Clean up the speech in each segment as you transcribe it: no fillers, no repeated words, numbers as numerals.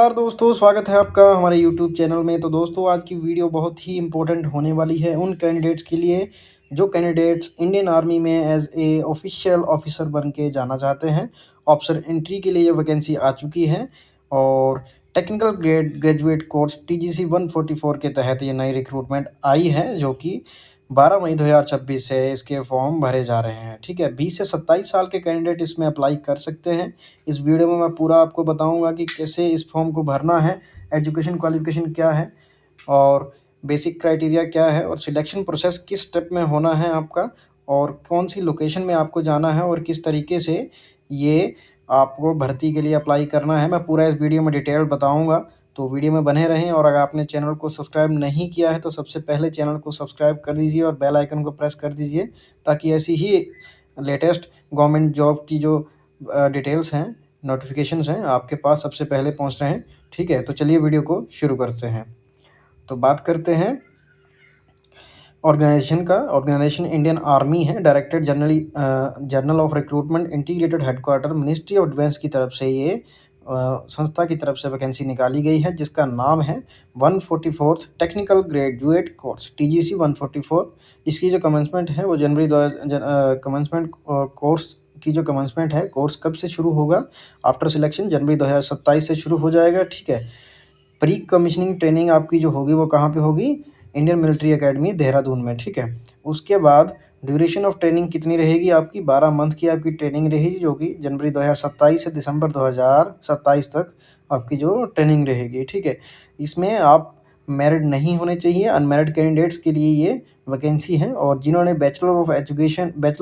नमस्कार दोस्तों, स्वागत है आपका हमारे यूट्यूब चैनल में। तो दोस्तों आज की वीडियो बहुत ही इम्पोर्टेंट होने वाली है उन कैंडिडेट्स के लिए जो कैंडिडेट्स इंडियन आर्मी में एज ए ऑफिशियल ऑफिसर बन के जाना चाहते हैं। ऑफिसर एंट्री के लिए ये वैकेंसी आ चुकी है और टेक्निकल ग्रेजुएट कोर्स टीजीसी 144 के तहत ये नई रिक्रूटमेंट आई है जो कि 12 मई 2026 से इसके फॉर्म भरे जा रहे हैं। ठीक है, 20 से 27 साल के कैंडिडेट इसमें अप्लाई कर सकते हैं। इस वीडियो में मैं पूरा आपको बताऊंगा कि कैसे इस फॉर्म को भरना है, एजुकेशन क्वालिफिकेशन क्या है और बेसिक क्राइटेरिया क्या है और सिलेक्शन प्रोसेस किस स्टेप में होना है आपका और कौन सी लोकेशन में आपको जाना है और किस तरीके से ये आपको भर्ती के लिए अप्लाई करना है। मैं पूरा इस वीडियो में डिटेल बताऊंगा, तो वीडियो में बने रहें। और अगर आपने चैनल को सब्सक्राइब नहीं किया है तो सबसे पहले चैनल को सब्सक्राइब कर दीजिए और बेल आइकन को प्रेस कर दीजिए ताकि ऐसी ही लेटेस्ट गवर्नमेंट जॉब की जो डिटेल्स हैं, नोटिफिकेशंस हैं, आपके पास सबसे पहले पहुंच रहे हैं। ठीक है, तो चलिए वीडियो को शुरू करते हैं। तो बात करते हैं ऑर्गेनाइजेशन इंडियन आर्मी है। Directorate general of recruitment integrated headquarter ministry of defence की तरफ से ये संस्था की तरफ से वैकेंसी निकाली गई है जिसका नाम है 144th technical graduate course TGC 144। इसकी जो कमेंसमेंट है वो कमेंसमेंट कोर्स की जो कमेंसमेंट है, कोर्स कब से शुरू होगा? आफ्टर सिलेक्शन जनवरी 2027 से शुरू हो जाएगा। ठीक है, प्री कमीशनिंग ट्रेनिंग आपकी जो होगी वो कहाँ पे होगी? इंडियन मिलिट्री एकेडमी देहरादून में। ठीक है, उसके बाद ड्यूरेशन ऑफ ट्रेनिंग कितनी रहेगी आपकी? 12 मंथ की आपकी ट्रेनिंग रहेगी जो कि जनवरी 2027 से दिसंबर 2027 तक आपकी जो ट्रेनिंग रहेगी। ठीक है, इसमें आप मैरिड नहीं होने चाहिए, अनमैरिड कैंडिडेट्स के लिए ये वैकेंसी है। और जिन्होंने बैचलर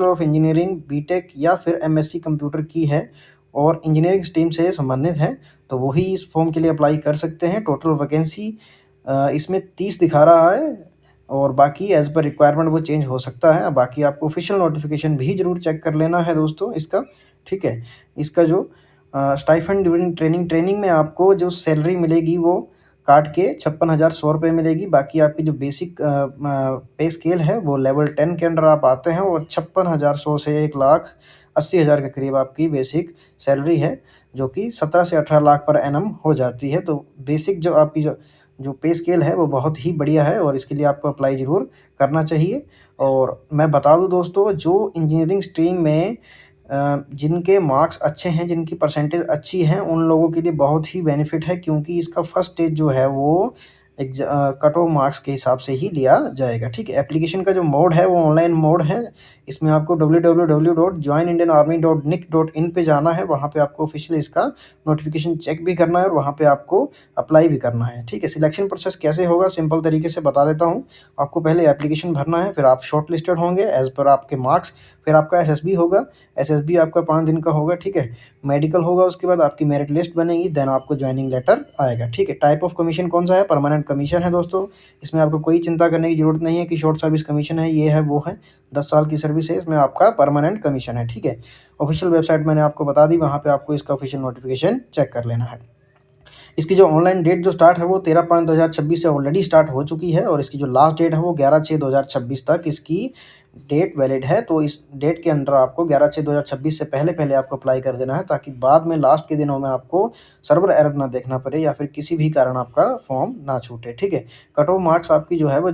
ऑफ इंजीनियरिंग, बीटेक या फिर एमएससी कंप्यूटर की है और इंजीनियरिंग स्ट्रीम से संबंधित है तो वही इस फॉर्म के लिए अप्लाई कर सकते हैं। टोटल वैकेंसी इसमें 30 दिखा रहा है और बाकी एज़ पर रिक्वायरमेंट वो चेंज हो सकता है। बाकी आपको ऑफिशियल नोटिफिकेशन भी ज़रूर चेक कर लेना है दोस्तों इसका। ठीक है, इसका जो स्टाइफंड ड्यूरिंग ट्रेनिंग में आपको जो सैलरी मिलेगी वो काट के 56,100 मिलेगी। बाकी आपकी जो बेसिक पे स्केल है वो लेवल 10 के अंडर आप आते हैं और 56,100 से 1,80,000 के करीब आपकी बेसिक सैलरी है जो कि 17 से 18 लाख पर एनम हो जाती है। तो बेसिक जो आपकी जो पे स्केल है वो बहुत ही बढ़िया है और इसके लिए आपको अप्लाई ज़रूर करना चाहिए। और मैं बता दूं दोस्तों, जो इंजीनियरिंग स्ट्रीम में जिनके मार्क्स अच्छे हैं, जिनकी परसेंटेज अच्छी है, उन लोगों के लिए बहुत ही बेनिफिट है क्योंकि इसका फर्स्ट स्टेज जो है वो कट ऑफ मार्क्स के हिसाब से ही लिया जाएगा। ठीक है, एप्लीकेशन का जो मोड है वो ऑनलाइन मोड है। इसमें आपको www.joinindianarmy.nic.in पे जाना है, वहाँ पे आपको ऑफिशियल इसका नोटिफिकेशन चेक भी करना है और वहाँ पे आपको अप्लाई भी करना है। ठीक है, सिलेक्शन प्रोसेस कैसे होगा सिंपल तरीके से बता देता हूँ। आपको पहले एप्लीकेशन भरना है, फिर आप शॉर्ट लिस्टेड होंगे एज पर आपके मार्क्स, फिर आपका एसएसबी होगा। एसएसबी आपका 5 दिन का होगा। ठीक है, मेडिकल होगा, उसके बाद आपकी मेरिट लिस्ट बनेगी, देन आपको ज्वाइनिंग लेटर आएगा। ठीक है, टाइप ऑफ कमीशन कौन सा है? परमानेंट कमीशन है दोस्तों। इसमें आपको कोई चिंता करने की जरूरत नहीं है कि शॉर्ट सर्विस कमीशन है, ये है वो है। 10 साल की सर्विस है, इसमें आपका परमानेंट कमीशन है। ठीक है, ऑफिशियल वेबसाइट मैंने आपको बता दी, वहाँ पे आपको इसका ऑफिशियल नोटिफिकेशन चेक कर लेना है। इसकी जो ऑनलाइन डेट जो स्टार्ट है वो 13/5/2026 से ऑलरेडी स्टार्ट हो चुकी है और इसकी जो लास्ट डेट है वो 11/6/2026 तक इसकी डेट वैलिड है। तो इस डेट के अंदर आपको 11/6/2026 से पहले आपको अप्लाई कर देना है ताकि बाद में लास्ट के दिनों में आपको सर्वर एरर ना देखना पड़े या फिर किसी भी कारण आपका फॉर्म ना छूटे। ठीक है, कट ऑफ मार्क्स आपकी जो है वो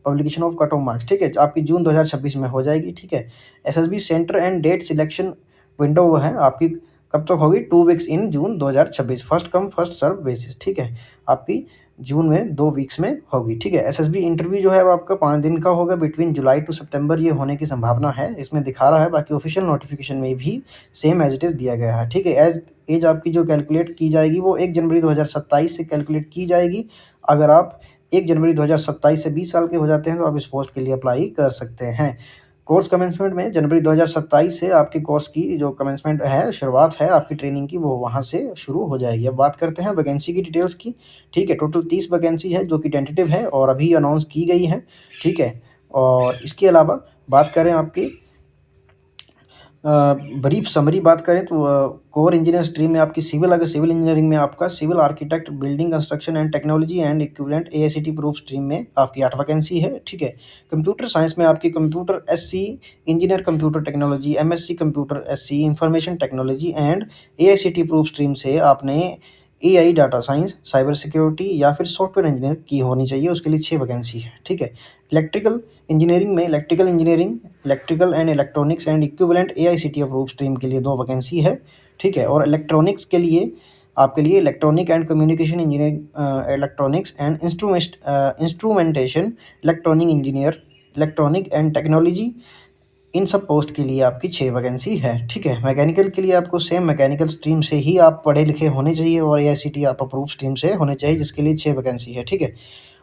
publication of cut off marks, ठीक है, आपकी जून 2026 में हो जाएगी। ठीक है, SSB centre and date selection window वो है आपकी कब तक होगी? 2 weeks in June 2026, first come first serve basis. ठीक है, आपकी जून में 2 वीक्स में होगी। ठीक है, एसएसबी इंटरव्यू जो है वो आपका 5 दिन का होगा, बिटवीन जुलाई टू सितंबर ये होने की संभावना है, इसमें दिखा रहा है। बाकी ऑफिशियल नोटिफिकेशन में भी सेम एज इट इज़ दिया गया है। ठीक है, एज आपकी जो कैलकुलेट की जाएगी वो 1 जनवरी 2027 से कैलकुलेट की जाएगी। अगर आप 1 जनवरी 2027 से 20 साल के हो जाते हैं तो आप इस पोस्ट के लिए अप्लाई कर सकते हैं। कोर्स कमेंसमेंट में जनवरी 2027 से आपकी कोर्स की जो कमेंसमेंट है, शुरुआत है आपकी ट्रेनिंग की, वो वहाँ से शुरू हो जाएगी। अब बात करते हैं वैकेंसी की डिटेल्स की। ठीक है, टोटल 30 वैकेंसी है जो कि टेंटेटिव है और अभी अनाउंस की गई है। ठीक है, और इसके अलावा बात करें आपकी ब्रीफ समरी बात करें तो कोर इंजीनियर स्ट्रीम में आपकी सिविल, अगर सिविल इंजीनियरिंग में आपका civil architect, building construction and technology and equivalent AICT proof stream में आपकी 8 वैकेंसी है। ठीक है, कंप्यूटर साइंस में आपकी computer SC, engineer computer technology, MSc computer SC, information technology and AICT proof stream से आपने AI, data science, cyber security या फिर सॉफ्टवेयर इंजीनियर की होनी चाहिए, उसके लिए 6 वैकेंसी है, ठीक है। इलेक्ट्रिकल इंजीनियरिंग में electrical engineering, electrical and electronics and equivalent AICT approved stream के लिए 2 वैकेंसी है, ठीक है। और इलेक्ट्रॉनिक्स के लिए आपके लिए electronic and communication engineering, electronics and instrumentation, electronic engineer, electronic and technology, इन सब पोस्ट के लिए आपकी 6 वैकेंसी है, ठीक है। मैकेनिकल के लिए आपको सेम मैकेनिकल स्ट्रीम से ही आप पढ़े लिखे होने चाहिए और एआईसीटी आप अप्रूव स्ट्रीम से होने चाहिए, जिसके लिए 6 वैकेंसी है, ठीक है।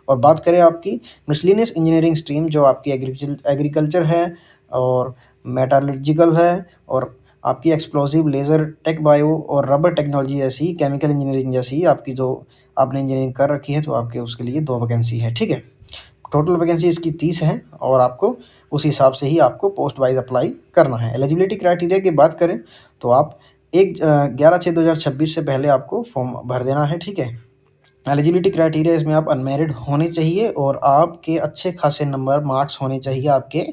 और बात करें आपकी मिसलेनियस इंजीनियरिंग स्ट्रीम, जो आपकी एग्रीकल्चर है और मेटालर्जिकल है और आपकी एक्सप्लोसिव, लेज़र, टेक बायो और रबर टेक्नोलॉजी जैसी, केमिकल इंजीनियरिंग जैसी आपकी जो आपने इंजीनियरिंग कर रखी है, तो आपके उसके लिए 2 वैकेंसी है, ठीक है। टोटल वैकेंसी इसकी 30 है और आपको उस हिसाब से ही आपको पोस्ट वाइज अप्लाई करना है। एलिजिबिलिटी क्राइटेरिया की बात करें तो आप 11/6/2026 से पहले आपको फॉर्म भर देना है, ठीक है। एलिजिबिलिटी क्राइटेरिया इसमें आप अनमैरिड होने चाहिए और आपके अच्छे खासे नंबर मार्क्स होने चाहिए आपके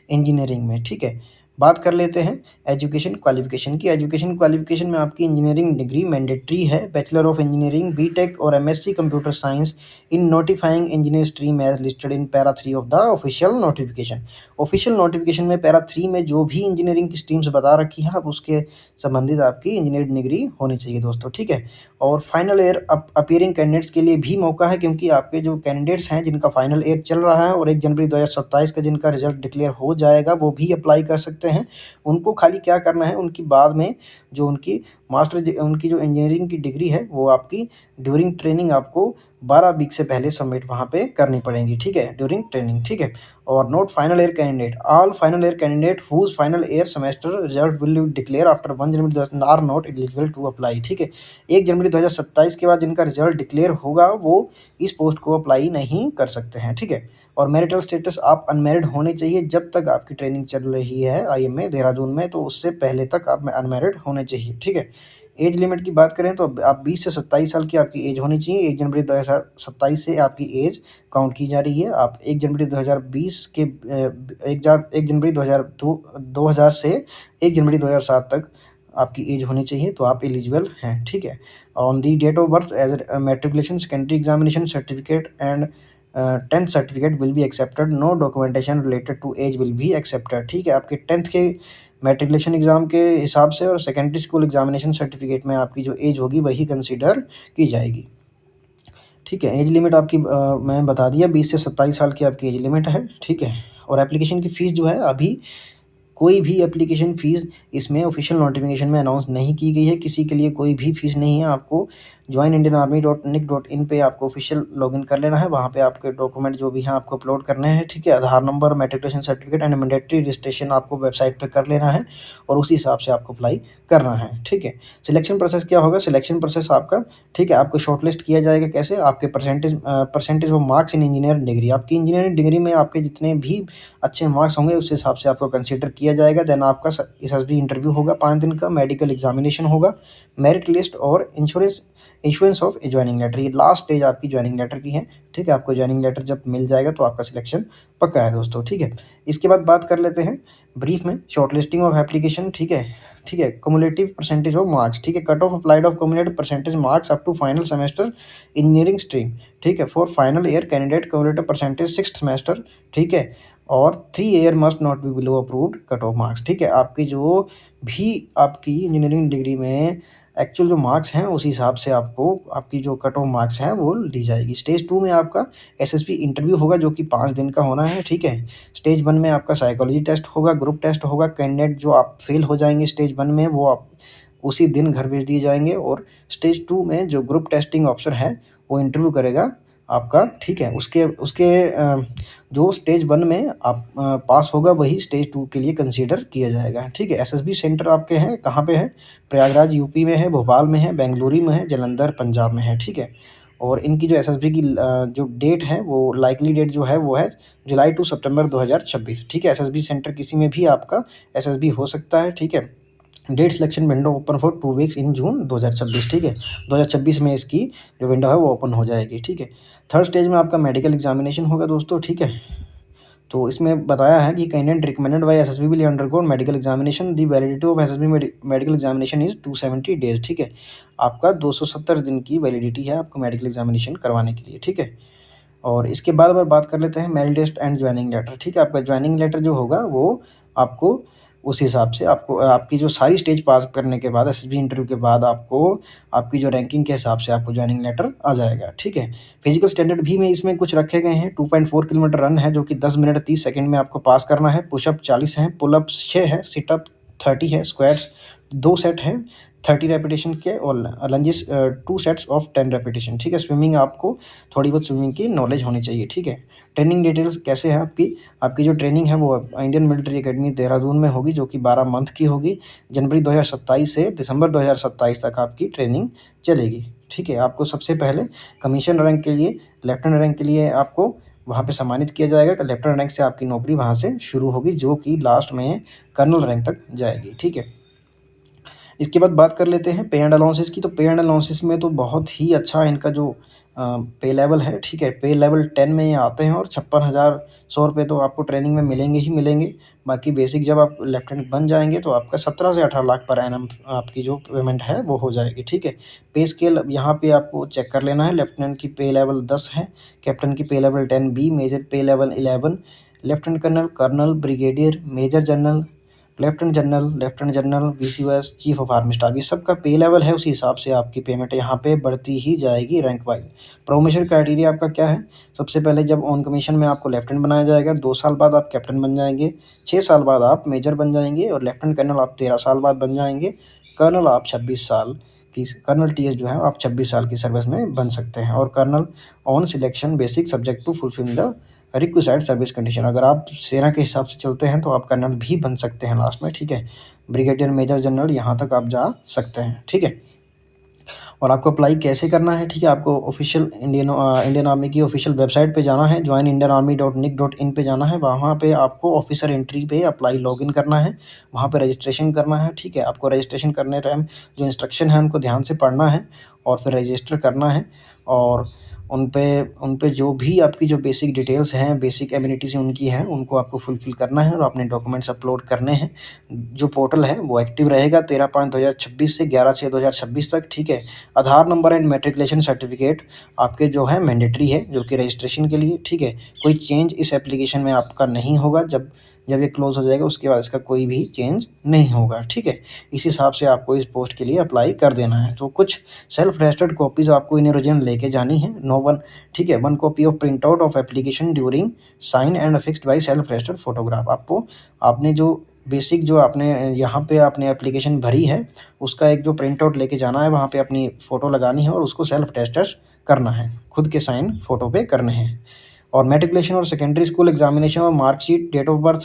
इंजीनियरिंग में, ठीक है। बात कर लेते हैं एजुकेशन क्वालिफिकेशन की। एजुकेशन क्वालिफिकेशन में आपकी इंजीनियरिंग डिग्री मैंडेटरी है, बैचलर ऑफ इंजीनियरिंग, बीटेक और MSc computer science in notifying engineer stream as listed in para 3 of the official notification. Official notification में पैरा 3 में जो भी इंजीनियरिंग की स्ट्रीम्स बता रखी है, आप उसके संबंधित आपकी इंजीनियरिंग डिग्री होनी चाहिए दोस्तों, ठीक है। और फाइनल ईयर अपीयरिंग कैंडिडेट्स के लिए भी मौका है, क्योंकि आपके जो कैंडिडेट्स हैं जिनका फाइनल ईयर चल रहा है और 1 जनवरी 2027 का जिनका रिजल्ट डिक्लेयर हो जाएगा, वो भी अप्लाई कर सकते हैं। उनको खाली क्या करना है, उनकी बाद में जो उनकी उनकी जो इंजीनियरिंग की डिग्री है, वो आपकी ड्यूरिंग ट्रेनिंग आपको 12 वीक से पहले सबमिट वहाँ पे करनी पड़ेगी, ठीक है, ड्यूरिंग ट्रेनिंग, ठीक है। और note final year candidate, all final year candidate whose final year semester result will declare after 1 January are not eligible to apply, ठीक है। 1 जनवरी 2027 के बाद जिनका रिजल्ट डिक्लेयर होगा वो इस पोस्ट को अप्लाई नहीं कर सकते हैं, ठीक है। और मैरिटल स्टेटस आप अनमैरिड होने चाहिए जब तक आपकी ट्रेनिंग चल रही है आईएमए देहरादून में, तो उससे पहले तक आप अनमैरिड होने चाहिए, ठीक है। एज लिमिट की बात करें तो आप 20 से 27 साल की आपकी एज होनी चाहिए। 1 जनवरी 2027 से आपकी एज काउंट की जा रही है। आप 1 जनवरी 2020 के 1 जनवरी 2000 से 1 जनवरी 2007 तक आपकी एज होनी चाहिए, तो आप एलिजिबल हैं, ठीक है। On the date of birth age matriculation, secondary examination certificate and 10th certificate will be accepted, no documentation related to age will be accepted, ठीक है। आपके 10th के मैट्रिकुलेशन एग्ज़ाम के हिसाब से और सेकेंडरी स्कूल एग्जामिनेशन सर्टिफिकेट में आपकी जो एज होगी वही कंसीडर की जाएगी, ठीक है। एज लिमिट आपकी मैंने बता दिया, 20 से 27 साल की आपकी एज लिमिट है, ठीक है। और एप्लीकेशन की फ़ीस जो है, अभी कोई भी एप्लीकेशन फ़ीस इसमें ऑफिशियल नोटिफिकेशन में अनाउंस नहीं की गई है, किसी के लिए कोई भी फ़ीस नहीं है। आपको joinindianarmy.nic.in पे आपको ऑफिशियल लॉगिन कर लेना है, वहाँ पे आपके डॉक्यूमेंट जो भी हैं आपको अपलोड करने हैं, ठीक है। Aadhaar number, matriculation certificate and mandatory registration आपको वेबसाइट पे कर लेना है और उसी हिसाब से आपको अप्लाई करना है, ठीक है। सिलेक्शन प्रोसेस क्या होगा, सिलेक्शन प्रोसेस आपका, ठीक है, आपको शॉर्टलिस्ट किया जाएगा कैसे, आपके percentage of marks in engineering degree, आपकी इंजीनियरिंग डिग्री में आपके जितने भी अच्छे मार्क्स होंगे उस हिसाब से आपको कंसीडर किया जाएगा। देन आपका एसएसबी इंटरव्यू होगा 5 दिन का, मेडिकल एग्जामिनेशन होगा, मेरिट लिस्ट और इशुएंस ऑफ ज्वाइनिंग लेटर, ये लास्ट स्टेज आपकी ज्वाइनिंग लेटर की है, ठीक है। आपको ज्वाइनिंग लेटर जब मिल जाएगा तो आपका सिलेक्शन पक्का है दोस्तों, ठीक है। इसके बाद बात कर लेते हैं ब्रीफ में शॉर्ट लिस्टिंग ऑफ एप्लीकेशन, ठीक है, ठीक है। कमुलेटिव परसेंटेज ऑफ मार्क्स, ठीक है, cut off applied of cumulative percentage marks up to final semester engineering stream, ठीक है। For final year candidate cumulative percentage 6th semester, ठीक है। और 3 year must not be below approved cut off marks, ठीक है। आपकी जो भी आपकी इंजीनियरिंग डिग्री में एक्चुअल जो मार्क्स हैं उस हिसाब से आपको आपकी जो कट ऑफ मार्क्स हैं वो दी जाएगी। स्टेज 2 में आपका एसएसबी इंटरव्यू होगा जो कि 5 दिन का होना है, ठीक है। स्टेज 1 में आपका साइकोलॉजी टेस्ट होगा, ग्रुप टेस्ट होगा। कैंडिडेट जो आप फेल हो जाएंगे स्टेज 1 में वो आप उसी दिन घर भेज दिए जाएंगे। और स्टेज 2 में जो ग्रुप टेस्टिंग ऑफिसर है वो इंटरव्यू करेगा आपका, ठीक है। उसके उसके जो स्टेज 1 में आप पास होगा वही स्टेज 2 के लिए कंसीडर किया जाएगा, ठीक है। एसएसबी सेंटर आपके हैं कहाँ पे है, प्रयागराज यूपी में है, भोपाल में है, बेंगलुरु में है, जालंधर पंजाब में है, ठीक है। और इनकी जो एसएसबी की जो डेट है वो लाइकली डेट जो है वो है जुलाई टू सितंबर 2026, ठीक है। एसएसबी सेंटर किसी में भी आपका एसएसबी हो सकता है, ठीक है। Date selection window open for 2 weeks in June 2026, ठीक है। 2026 में इसकी जो विंडो है वो ओपन हो जाएगी, ठीक है। थर्ड स्टेज में आपका मेडिकल एग्जामिनेशन होगा दोस्तों, ठीक है। तो इसमें बताया है कि candidate recommended by SSB will undergo medical examination, the validity of SSB medical examination is 270 days, ठीक है। आपका 270 दिन की वैलिडिटी है आपको मेडिकल एग्जामिनेशन करवाने के लिए, ठीक है। और इसके बाद अगर बात कर लेते हैं merit list and joining letter, ठीक है। आपका ज्वाइनिंग लेटर जो होगा वो आपको उस हिसाब से आपको आपकी जो सारी स्टेज पास करने के बाद एसएसबी इंटरव्यू के बाद आपको आपकी जो रैंकिंग के हिसाब से आपको ज्वाइनिंग लेटर आ जाएगा, ठीक है। फिजिकल स्टैंडर्ड भी में इसमें कुछ रखे गए हैं। 2.4 किलोमीटर रन है जो कि 10 मिनट 30 सेकंड में आपको पास करना है। पुशअप 40 हैं, पुलअप्स 6 है, सिटअप 30 है, स्क्वाट्स 2 सेट हैं 30 रेपिटेशन के, और लंजेस 2 सेट्स ऑफ 10 रेपिटेशन, ठीक है। स्विमिंग आपको थोड़ी बहुत स्विमिंग की नॉलेज होनी चाहिए, ठीक है। ट्रेनिंग डिटेल्स कैसे है आपकी, आपकी जो ट्रेनिंग है वो इंडियन मिलिट्री एकेडमी देहरादून में होगी, जो कि 12 मंथ की होगी। जनवरी 2027 से दिसंबर 2027 तक आपकी ट्रेनिंग चलेगी, ठीक है। आपको सबसे पहले कमीशन रैंक के लिए, लेफ्टिनेंट रैंक के लिए आपको वहाँ पे सम्मानित किया जाएगा। लेफ्टिनेंट रैंक से आपकी नौकरी वहाँ से शुरू होगी, जो कि लास्ट में कर्नल रैंक तक जाएगी, ठीक है। इसके बाद बात कर लेते हैं पे एंड अलाउंसेस की। तो पे एंड अलाउंसेस में तो बहुत ही अच्छा इनका जो पे लेवल है, ठीक है। पे लेवल 10 में ये आते हैं और 56,100 रुपये तो आपको ट्रेनिंग में मिलेंगे ही मिलेंगे। बाकी बेसिक जब आप लेफ्टिनेंट बन जाएंगे तो आपका 17 से 18 लाख पर एनम आपकी जो पेमेंट है वो हो जाएगी, ठीक है। पे स्केल यहाँ पे आपको चेक कर लेना है। लेफ्टिनेंट की पे लेवल 10 है, कैप्टन की pay level 10B, major pay level 11, lieutenant colonel, colonel, brigadier, major general, lieutenant general, VCOS, chief of army staff, ये सबका पे लेवल है, उसी हिसाब से आपकी पेमेंट यहाँ पे बढ़ती ही जाएगी रैंक वाइज। प्रोमोशन क्राइटेरिया आपका क्या है, सबसे पहले जब ऑन कमीशन में आपको लेफ्टिनेंट बनाया जाएगा, 2 साल बाद आप कैप्टन बन जाएंगे, 6 साल बाद आप मेजर बन जाएंगे, और लेफ्टिनेंट कर्नल आप 13 साल बाद बन जाएंगे। कर्नल आप 26 साल की, कर्नल टीएस जो है आप 26 साल की सर्विस में बन सकते हैं। और colonel on selection basic subject to fulfil the requisite service condition, अगर आप सेना के हिसाब से चलते हैं तो आप कर्नल भी बन सकते हैं लास्ट में, ठीक है। ब्रिगेडियर, मेजर जनरल यहाँ तक आप जा सकते हैं, ठीक है। और आपको अप्लाई कैसे करना है, ठीक है। आपको ऑफिशियल इंडियन आर्मी की ऑफिशियल वेबसाइट पे जाना है, joinindianarmy.nic.in पे जाना है। वहाँ पे आपको ऑफिसर एंट्री पे अप्लाई लॉगिन करना है, वहाँ पे रजिस्ट्रेशन करना है, ठीक है। आपको रजिस्ट्रेशन करने टाइम जो इंस्ट्रक्शन है उनको ध्यान से पढ़ना है और फिर रजिस्टर करना है। और उन पे जो भी आपकी जो बेसिक डिटेल्स हैं, बेसिक एमिनिटीज़ उनकी हैं, उनको आपको फुलफ़िल करना है और अपने डॉक्यूमेंट्स अपलोड करने हैं। जो पोर्टल है वो एक्टिव रहेगा 13/5/2026 से 11/6/2026 तक, ठीक है। Aadhaar number and matriculation certificate आपके जो है मैंडेटरी है, जो कि रजिस्ट्रेशन के लिए, ठीक है। कोई चेंज इस एप्लीकेशन में आपका नहीं होगा, जब ये क्लोज़ हो जाएगा उसके बाद इसका कोई भी चेंज नहीं होगा, ठीक है। इस हिसाब से आपको इस पोस्ट के लिए अप्लाई कर देना है। तो कुछ सेल्फ अटेस्टेड कॉपीज़ आपको इन ओरिजिनल लेके जानी है, नो वन, ठीक है। 1 copy of print out of application during sign and affixed by self attested photograph. आपको आपने जो बेसिक जो आपने यहाँ पे आपने एप्लीकेशन भरी है उसका एक जो प्रिंट आउट लेके जाना है, वहाँ पे अपनी फ़ोटो लगानी है और उसको सेल्फ अटेस्टेड करना है, खुद के साइन फ़ोटो पे करने हैं। और मैट्रिकुलेशन और सेकेंडरी स्कूल एग्जामिनेशन और marksheet, date of birth,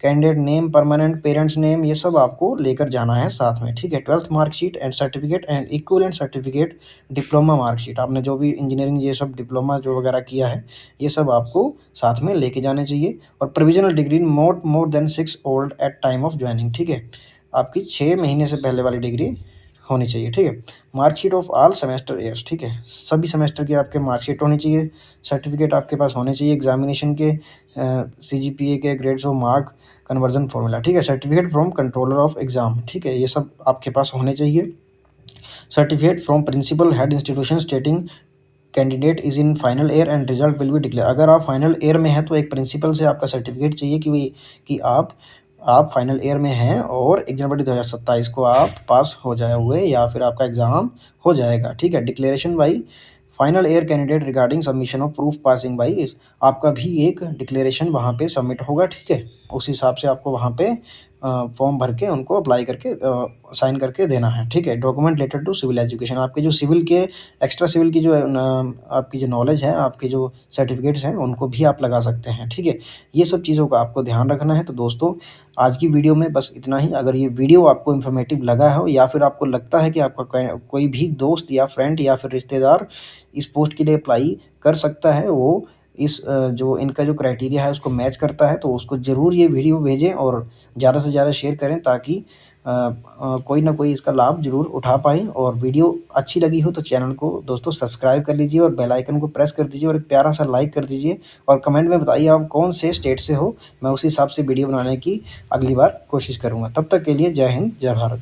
candidate name, permanent parents name, ये सब आपको लेकर जाना है साथ में, ठीक है। 12th marksheet and certificate and equivalent certificate, diploma marksheet, आपने जो भी इंजीनियरिंग ये सब डिप्लोमा जो वगैरह किया है ये सब आपको साथ में लेके जाने चाहिए। और provisional degree not more than 6 old at time of joining, ठीक है। आपकी 6 महीने से पहले वाली डिग्री होनी चाहिए, ठीक है। Marksheet of all semester years, ठीक है, सभी सेमेस्टर की आपके मार्कशीट होनी चाहिए। सर्टिफिकेट आपके पास होने चाहिए एग्जामिनेशन के, सीजीपीए के, grades of mark, conversion formula, ठीक है। Certificate from controller of exam, ठीक है, ये सब आपके पास होने चाहिए। Certificate from principal head institution stating candidate is in final year and result will be declare, अगर आप फाइनल ईयर में हैं तो एक प्रिंसिपल से आपका सर्टिफिकेट चाहिए कि आप फाइनल ईयर में हैं और 1 जनवरी 2027 को आप पास हो जाए हुए या फिर आपका एग्ज़ाम हो जाएगा, ठीक है। Declaration by final year candidate regarding submission of proof passing by, आपका भी एक डिक्लेरेशन वहाँ पे सबमिट होगा, ठीक है। उस हिसाब से आपको वहाँ पे फॉर्म भर के उनको अप्लाई करके साइन करके देना है, ठीक है। Document related to civil education, आपके जो सिविल के एक्स्ट्रा सिविल की जो आपकी जो नॉलेज है, आपके जो सर्टिफिकेट्स हैं उनको भी आप लगा सकते हैं, ठीक है। ये सब चीज़ों का आपको ध्यान रखना है। तो दोस्तों आज की वीडियो में बस इतना ही। अगर ये वीडियो आपको इन्फॉर्मेटिव लगा हो या फिर आपको लगता है कि आपका कोई भी दोस्त या फ्रेंड या फिर रिश्तेदार इस पोस्ट के लिए अप्लाई कर सकता है, वो इस जो इनका जो क्राइटेरिया है उसको मैच करता है, तो उसको ज़रूर ये वीडियो भेजें और ज़्यादा से ज़्यादा शेयर करें ताकि कोई ना कोई इसका लाभ ज़रूर उठा पाएँ और वीडियो अच्छी लगी हो तो चैनल को दोस्तों सब्सक्राइब कर लीजिए और बेल आइकन को प्रेस कर दीजिए और एक प्यारा-सा लाइक कर दीजिए और कमेंट में बताइए आप कौन से स्टेट से हो, मैं उसी हिसाब से वीडियो बनाने की अगली बार कोशिश करूँगा। तब तक के लिए जय हिंद, जय भारत।